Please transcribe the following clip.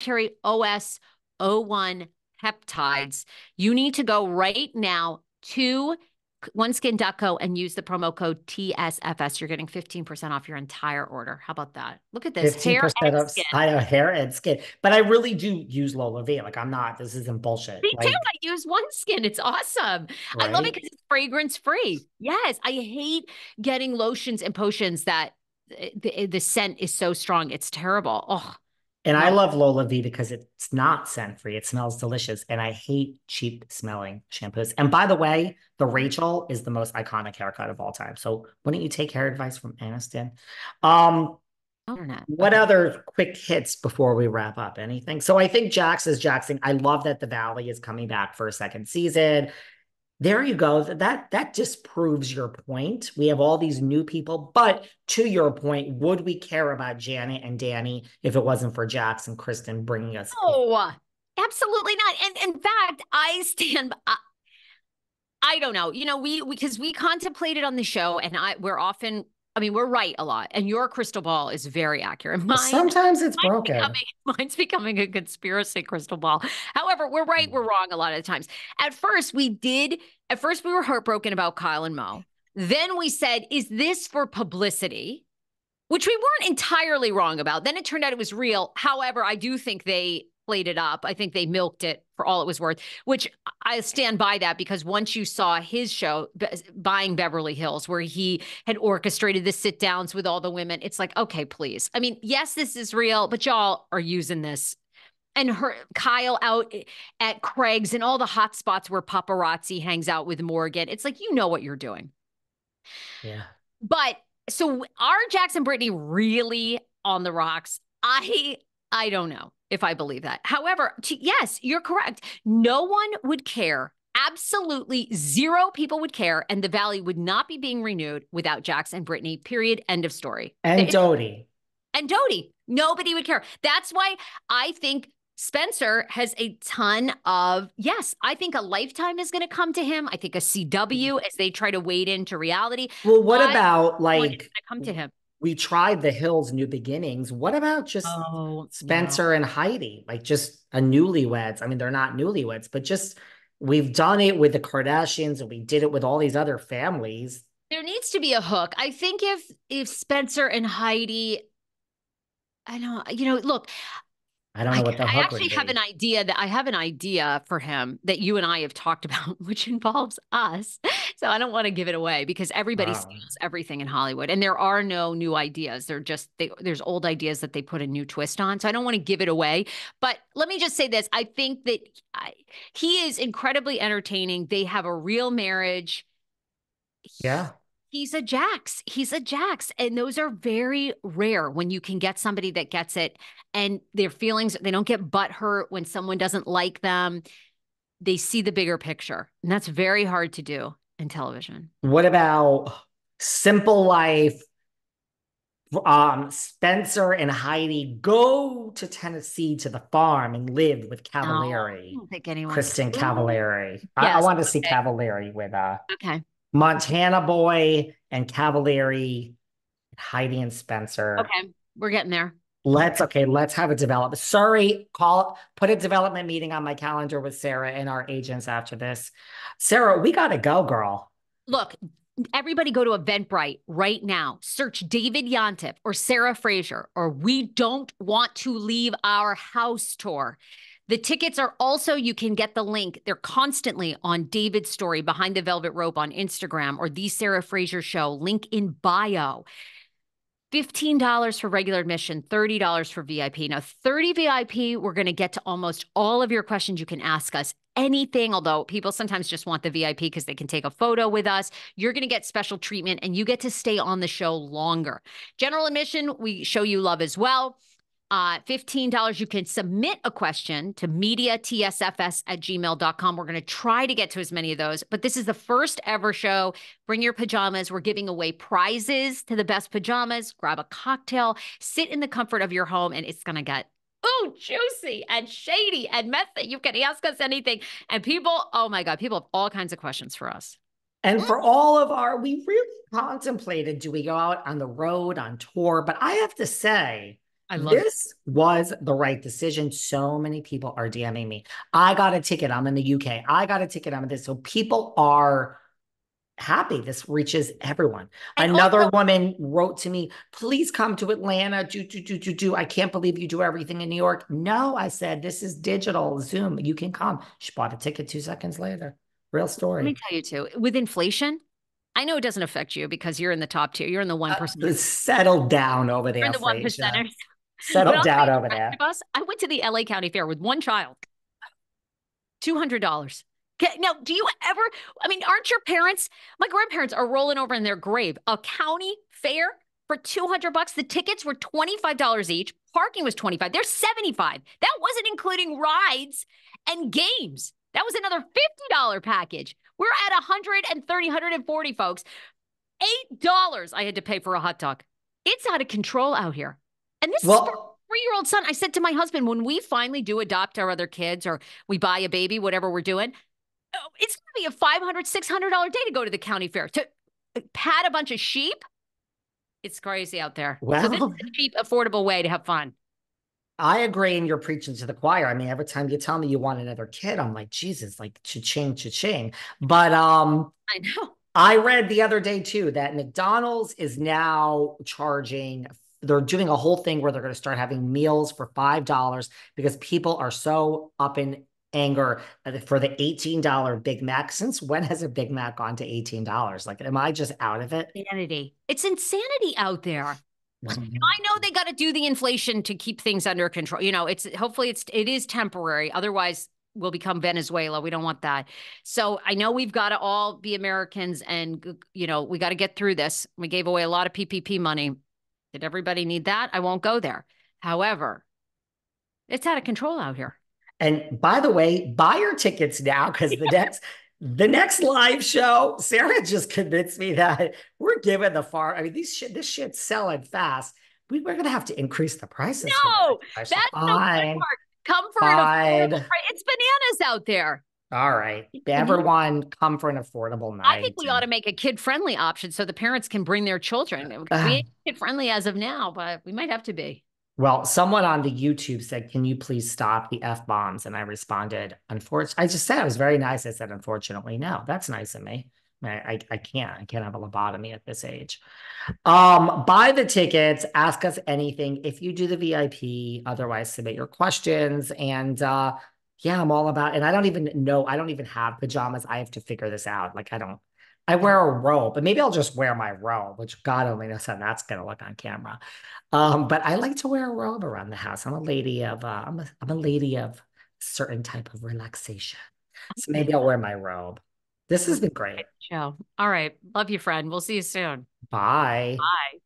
OS01 peptides. You need to go right now to oneskin.co and use the promo code TSFS. You're getting 15% off your entire order. How about that? Look at this hair 15% and of skin. I know hair and skin, but I really do use Lola V. Like I'm not, this isn't bullshit. Me too. Like, I use OneSkin. It's awesome. I love it right. because it's fragrance free. Yes, I hate getting lotions and potions that the scent is so strong. It's terrible. Oh, And I no. love Lola V because it's not scent free. It smells delicious. And I hate cheap smelling shampoos. And by the way, the Rachel is the most iconic haircut of all time. So wouldn't you take hair advice from Aniston? Um, Internet. what Okay. other quick hits before we wrap up? Anything? So I think Jax is Jackson. I love that the Valley is coming back for a second season. There you go. That just proves your point. We have all these new people, but to your point, would we care about Janet and Danny if it wasn't for Jax and Kristen bringing us in? Oh, absolutely not. And in fact, I don't know. Because we contemplated on the show, and we're often, I mean, we're right a lot, and your crystal ball is very accurate. Sometimes it's Mine's broken. becoming mine's becoming a conspiracy crystal ball. However, we're right, we're wrong a lot of the times. At first we were heartbroken about Kyle and Mo. Then we said, is this for publicity? Which we weren't entirely wrong about. Then it turned out it was real. However, I do think they played it up. I think they milked it for all it was worth, which I stand by that because once you saw his show, Buying Beverly Hills, where he had orchestrated the sit downs with all the women, it's like, okay, please. I mean, yes, this is real, but y'all are using this. And Kyle out at Craig's and all the hot spots where paparazzi hangs out with Morgan. It's like, you know what you're doing. Yeah. But so are Jax and Brittany really on the rocks? I don't know if I believe that. However, yes, you're correct. No one would care. Absolutely zero people would care, and the Valley would not be being renewed without Jax and Brittany. Period. End of story. And Dodie. And Dodie, nobody would care. That's why I think Spencer has a ton of, yes, I think a Lifetime is going to come to him. I think a CW as they try to wade into reality. Well, what I about want it like to come to him. we tried The Hills New Beginnings? What about just Oh, no. Spencer and Heidi? Like just a newlyweds. I mean, they're not newlyweds, but just we've done it with the Kardashians and we did it with all these other families. There needs to be a hook. I think if Spencer and Heidi, I don't, look, I don't I, know what the I hook would actually have an be. idea that I have an idea for him that you and I have talked about, which involves us. So I don't want to give it away because everybody Oh. steals everything in Hollywood, and there are no new ideas. There's old ideas that they put a new twist on. So I don't want to give it away. But let me just say this: I think that he is incredibly entertaining. They have a real marriage. Yeah. He's a Jax. He's a Jax. And those are very rare when you can get somebody that gets it and their feelings, they don't get butthurt when someone doesn't like them. They see the bigger picture. And that's very hard to do in television. What about Simple Life? Spencer and Heidi go to Tennessee to the farm and live with No, I Cavallari, don't think anyone's. Kristen Ooh. Cavallari. I Yes. want to see Okay. Cavallari with Okay. Montana Boy and Cavallari, Heidi and Spencer. Okay. We're getting there. Let's have a development. Put a development meeting on my calendar with Sarah and our agents after this. Sarah, we gotta go, girl. Look, everybody go to Eventbrite right now. Search David Yontef or Sarah Fraser or We Don't Want to Leave Our House tour. The tickets are also, you can get the link. They're constantly on David's story, Behind the Velvet Rope on Instagram or The Sarah Fraser Show, link in bio. $15 for regular admission, $30 for VIP. Now, 30 VIP, we're going to get to almost all of your questions. You can ask us anything, although people sometimes just want the VIP because they can take a photo with us. You're going to get special treatment and you get to stay on the show longer. General admission, we show you love as well. $15, you can submit a question to mediatsfs@gmail.com. We're going to try to get to as many of those, but this is the first ever show. Bring your pajamas. We're giving away prizes to the best pajamas. Grab a cocktail, sit in the comfort of your home, and it's going to get juicy and shady and messy. You can ask us anything. And people, oh my God, people have all kinds of questions for us. And for all of we really contemplated, do we go out on the road on tour? But I have to say, I love it. This was the right decision. So many people are DMing me. I got a ticket. I'm in the UK. I got a ticket. I'm in this. So people are happy. This reaches everyone. And Another also, woman wrote to me, please come to Atlanta. Do. I can't believe you do everything in New York. No, I said, this is digital Zoom. You can come. She bought a ticket 2 seconds later. Real let me story. tell you too, with inflation, I know it doesn't affect you because you're in the top tier. You're in the 1%. Settle down over You're in there, the one Frazier. percenters. But Settle I'll tell down you, over the rest there. of us, I went to the LA County Fair with one child, $200. Now, do you ever, I mean, aren't your parents, my grandparents are rolling over in their grave. A county fair for $200. The tickets were $25 each. Parking was 25. They're 75. That wasn't including rides and games. That was another $50 package. We're at 130, 140, folks. $8 I had to pay for a hot dog. It's out of control out here. And this is for Well, 3-year-old son. I said to my husband, when we finally do adopt our other kids or we buy a baby, whatever we're doing, it's going to be a $500, $600 day to go to the county fair to pat a bunch of sheep. It's crazy out there. So this is well, a cheap, affordable way to have fun. I agree, and you're preaching to the choir. I mean, every time you tell me you want another kid, I'm like, Jesus, like cha-ching, cha-ching. But I know. I read the other day too that McDonald's is now charging, they're doing a whole thing where they're going to start having meals for $5 because people are so up in anger for the $18 Big Mac. Since when has a Big Mac gone to $18? Like, am I just out of it? Insanity. It's insanity out there. I know they got to do the inflation to keep things under control. You know, it's hopefully it is temporary. Otherwise, we'll become Venezuela. We don't want that. So I know we've got to all be Americans and we got to get through this. We gave away a lot of PPP money. Did everybody need that? I won't go there. However, it's out of control out here. And by the way, buy your tickets now because the next live show, Sarah just convinced me that we're giving the far. I mean, this shit's selling fast. We're gonna have to increase the prices for the No, next live show. that's the good Fine, part. Come for an affordable fine. price. It's bananas out there. All right, It's bananas. everyone, come for an affordable I think night. we ought And to make a kid-friendly option so the parents can bring their children. We uh, ain't kid-friendly as of now, but we might have to be. well, someone on the YouTube said, "Can you please stop the f bombs?" And I responded, "Unfortunately," I just said I was very nice. I said, "Unfortunately, no." That's nice of me. I can't have a lobotomy at this age. Buy the tickets, ask us anything if you do the VIP, otherwise submit your questions. And yeah, I'm all about, and I don't even know, I don't even have pajamas. I have to figure this out. Like I wear a robe, but maybe I'll just wear my robe, which God only knows how that's gonna look on camera. But I like to wear a robe around the house. I'm a lady of I'm a lady of certain type of relaxation. So maybe I'll wear my robe. This has been great. Show. All right. Love you, friend. We'll see you soon. Bye. Bye.